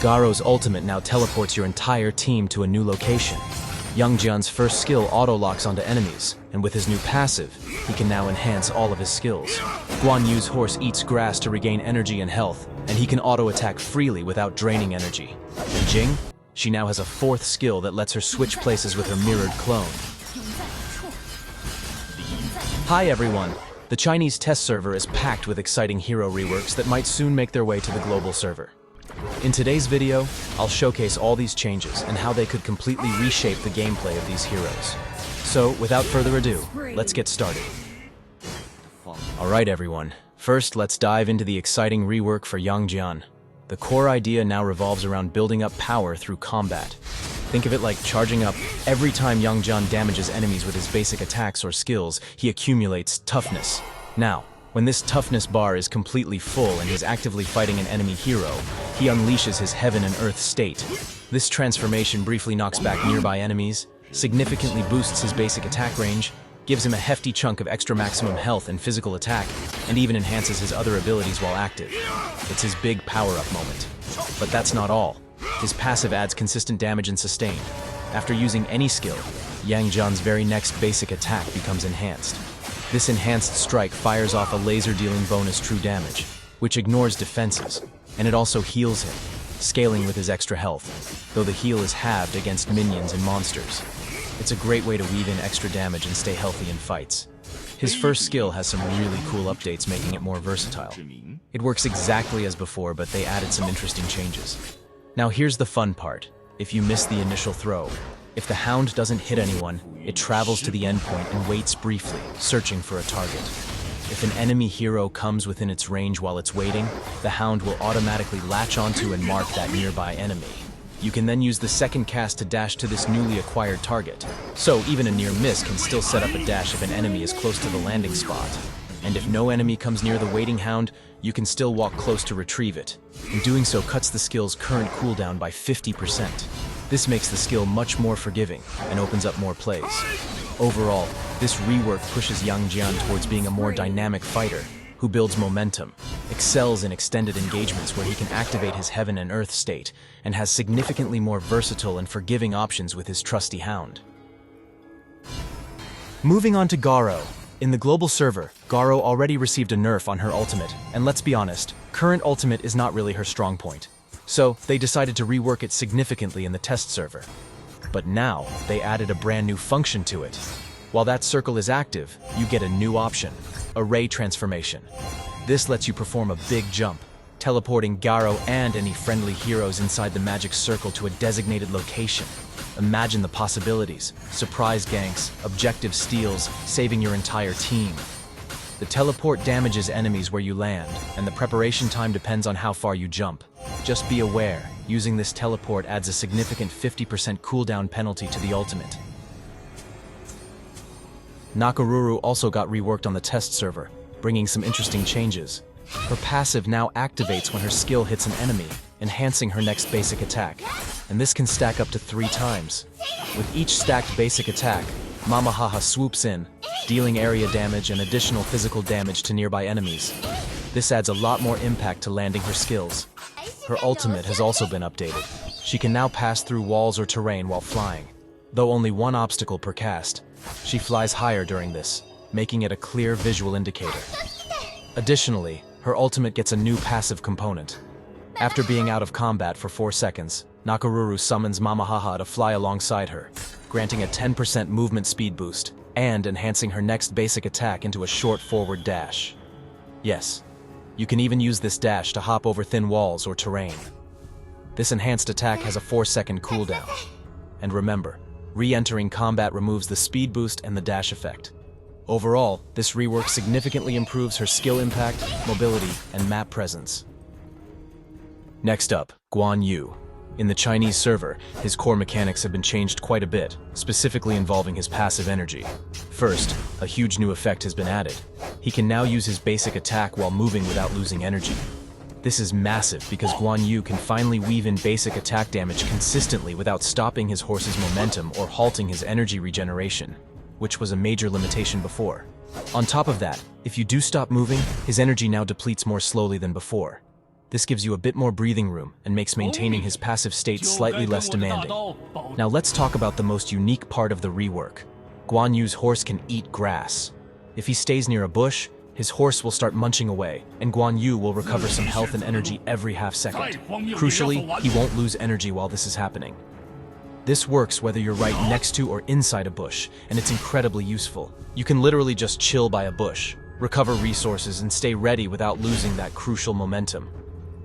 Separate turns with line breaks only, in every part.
Garo's ultimate now teleports your entire team to a new location. Youngjian's first skill auto-locks onto enemies, and with his new passive, he can now enhance all of his skills. Guan Yu's horse eats grass to regain energy and health, and he can auto-attack freely without draining energy. And Jing? She now has a fourth skill that lets her switch places with her mirrored clone. Hi everyone! The Chinese test server is packed with exciting hero reworks that might soon make their way to the global server. In today's video, I'll showcase all these changes and how they could completely reshape the gameplay of these heroes. So, without further ado, let's get started. Alright everyone, first let's dive into the exciting rework for Youngjian. The core idea now revolves around building up power through combat. Think of it like charging up. Every time Youngjian damages enemies with his basic attacks or skills, he accumulates toughness. Now, when this toughness bar is completely full and he's actively fighting an enemy hero, he unleashes his heaven and earth state. This transformation briefly knocks back nearby enemies, significantly boosts his basic attack range, gives him a hefty chunk of extra maximum health and physical attack, and even enhances his other abilities while active. It's his big power-up moment. But that's not all. His passive adds consistent damage and sustain. After using any skill, Youngjian's very next basic attack becomes enhanced. This enhanced strike fires off a laser-dealing bonus true damage, which ignores defenses, and it also heals him, scaling with his extra health, though the heal is halved against minions and monsters. It's a great way to weave in extra damage and stay healthy in fights. His first skill has some really cool updates, making it more versatile. It works exactly as before, but they added some interesting changes. Now here's the fun part. If you miss the initial throw, if the hound doesn't hit anyone, it travels to the endpoint and waits briefly, searching for a target. If an enemy hero comes within its range while it's waiting, the hound will automatically latch onto and mark that nearby enemy. You can then use the second cast to dash to this newly acquired target. So even a near miss can still set up a dash if an enemy is close to the landing spot. And if no enemy comes near the waiting hound, you can still walk close to retrieve it. And doing so cuts the skill's current cooldown by 50%. This makes the skill much more forgiving and opens up more plays. Overall, this rework pushes Youngjian towards being a more dynamic fighter who builds momentum, excels in extended engagements where he can activate his heaven and earth state, and has significantly more versatile and forgiving options with his trusty hound. Moving on to Garo. In the global server, Garo already received a nerf on her ultimate, and let's be honest, current ultimate is not really her strong point. So, they decided to rework it significantly in the test server. But now, they added a brand new function to it. While that circle is active, you get a new option, Array Transformation. This lets you perform a big jump, teleporting Garo and any friendly heroes inside the magic circle to a designated location. Imagine the possibilities: surprise ganks, objective steals, saving your entire team. The teleport damages enemies where you land, and the preparation time depends on how far you jump. Just be aware, using this teleport adds a significant 50% cooldown penalty to the ultimate. Nakaruru also got reworked on the test server, bringing some interesting changes. Her passive now activates when her skill hits an enemy, enhancing her next basic attack, and this can stack up to 3 times. With each stacked basic attack, Mamahaha swoops in, dealing area damage and additional physical damage to nearby enemies. This adds a lot more impact to landing her skills. Her ultimate has also been updated. She can now pass through walls or terrain while flying, though only 1 obstacle per cast. She flies higher during this, making it a clear visual indicator. Additionally, her ultimate gets a new passive component. After being out of combat for 4 seconds, Nakaruru summons Mamahaha to fly alongside her, granting a 10% movement speed boost, and enhancing her next basic attack into a short forward dash. Yes, you can even use this dash to hop over thin walls or terrain. This enhanced attack has a 4-second cooldown. And remember, re-entering combat removes the speed boost and the dash effect. Overall, this rework significantly improves her skill impact, mobility, and map presence. Next up, Guan Yu. In the Chinese server, his core mechanics have been changed quite a bit, specifically involving his passive energy. First, a huge new effect has been added. He can now use his basic attack while moving without losing energy. This is massive because Guan Yu can finally weave in basic attack damage consistently without stopping his horse's momentum or halting his energy regeneration, which was a major limitation before. On top of that, if you do stop moving, his energy now depletes more slowly than before. This gives you a bit more breathing room and makes maintaining his passive state slightly less demanding. Now let's talk about the most unique part of the rework. Guan Yu's horse can eat grass. If he stays near a bush, his horse will start munching away, and Guan Yu will recover some health and energy every half second. Crucially, he won't lose energy while this is happening. This works whether you're right next to or inside a bush, and it's incredibly useful. You can literally just chill by a bush, recover resources, and stay ready without losing that crucial momentum.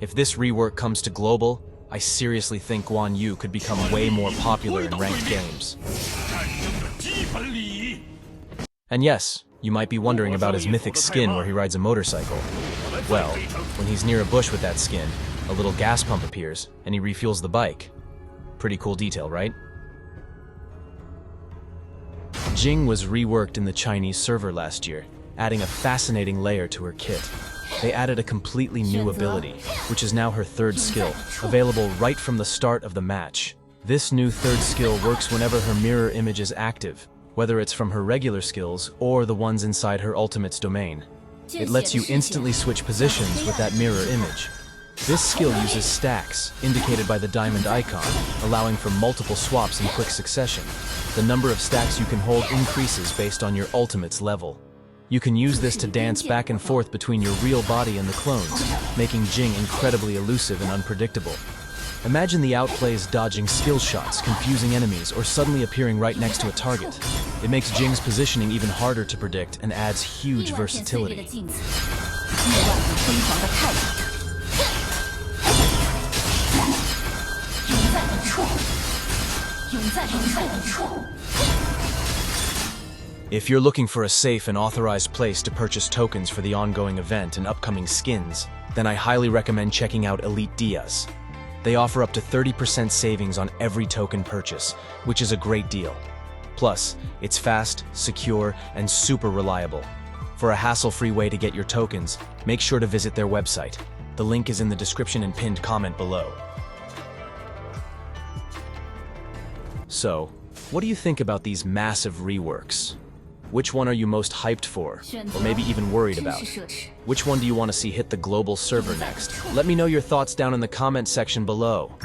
If this rework comes to global, I seriously think Guan Yu could become way more popular in ranked games. And yes, you might be wondering about his mythic skin where he rides a motorcycle. Well, when he's near a bush with that skin, a little gas pump appears, and he refuels the bike. Pretty cool detail, right? Jing was reworked in the Chinese server last year, adding a fascinating layer to her kit. They added a completely new ability, which is now her third skill, available right from the start of the match. This new third skill works whenever her mirror image is active, whether it's from her regular skills or the ones inside her ultimate's domain. It lets you instantly switch positions with that mirror image. This skill uses stacks, indicated by the diamond icon, allowing for multiple swaps in quick succession. The number of stacks you can hold increases based on your ultimate's level. You can use this to dance back and forth between your real body and the clones, making Jing incredibly elusive and unpredictable. Imagine the outplays dodging skill shots, confusing enemies, or suddenly appearing right next to a target. It makes Jing's positioning even harder to predict and adds huge versatility. If you're looking for a safe and authorized place to purchase tokens for the ongoing event and upcoming skins, then I highly recommend checking out Elite Dias. They offer up to 30% savings on every token purchase, which is a great deal. Plus, it's fast, secure, and super reliable. For a hassle-free way to get your tokens, make sure to visit their website. The link is in the description and pinned comment below. So, what do you think about these massive reworks? Which one are you most hyped for, or maybe even worried about? Which one do you want to see hit the global server next? Let me know your thoughts down in the comment section below.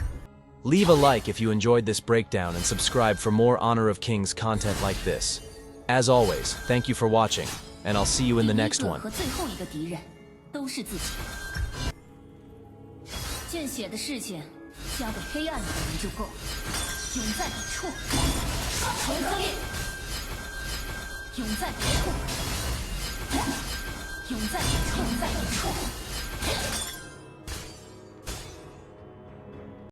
Leave a like if you enjoyed this breakdown and subscribe for more Honor of Kings content like this. As always, thank you for watching, and I'll see you in the next one.
永在别处，永在别处。